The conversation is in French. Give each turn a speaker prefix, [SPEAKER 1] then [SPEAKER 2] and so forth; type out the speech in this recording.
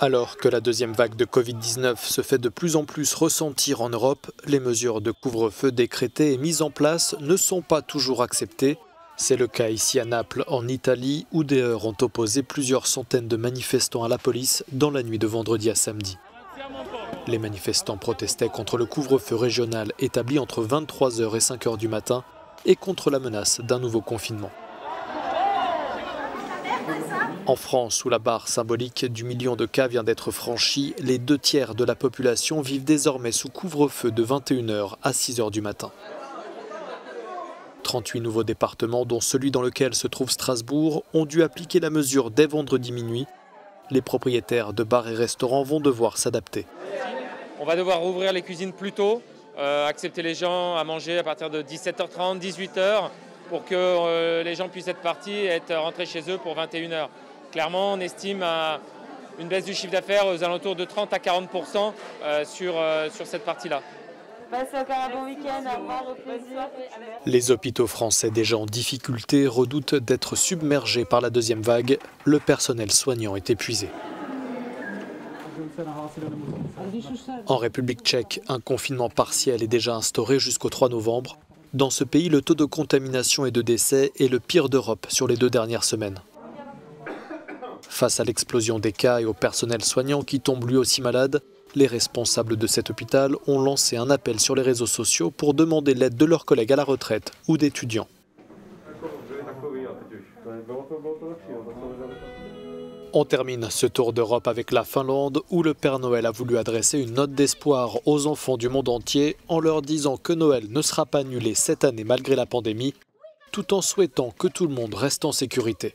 [SPEAKER 1] Alors que la deuxième vague de Covid-19 se fait de plus en plus ressentir en Europe, les mesures de couvre-feu décrétées et mises en place ne sont pas toujours acceptées. C'est le cas ici à Naples, en Italie, où des heurts ont opposé plusieurs centaines de manifestants à la police dans la nuit de vendredi à samedi. Les manifestants protestaient contre le couvre-feu régional établi entre 23h et 5h du matin et contre la menace d'un nouveau confinement. En France, où la barre symbolique du million de cas vient d'être franchie, les 2/3 de la population vivent désormais sous couvre-feu de 21h à 6h du matin. 38 nouveaux départements, dont celui dans lequel se trouve Strasbourg, ont dû appliquer la mesure dès vendredi minuit. Les propriétaires de bars et restaurants vont devoir s'adapter.
[SPEAKER 2] On va devoir rouvrir les cuisines plus tôt, accepter les gens à manger à partir de 17h30, 18h, pour que les gens puissent être partis et être rentrés chez eux pour 21h. Clairement, on estime une baisse du chiffre d'affaires aux alentours de 30 à 40% sur cette partie-là.
[SPEAKER 3] Passez encore un bon week-end, au revoir, au plaisir.
[SPEAKER 1] Les hôpitaux français déjà en difficulté redoutent d'être submergés par la deuxième vague. Le personnel soignant est épuisé. En République tchèque, un confinement partiel est déjà instauré jusqu'au 3 novembre. Dans ce pays, le taux de contamination et de décès est le pire d'Europe sur les 2 dernières semaines. Face à l'explosion des cas et au personnel soignant qui tombe lui aussi malade, les responsables de cet hôpital ont lancé un appel sur les réseaux sociaux pour demander l'aide de leurs collègues à la retraite ou d'étudiants. On termine ce tour d'Europe avec la Finlande, où le Père Noël a voulu adresser une note d'espoir aux enfants du monde entier en leur disant que Noël ne sera pas annulé cette année malgré la pandémie, tout en souhaitant que tout le monde reste en sécurité.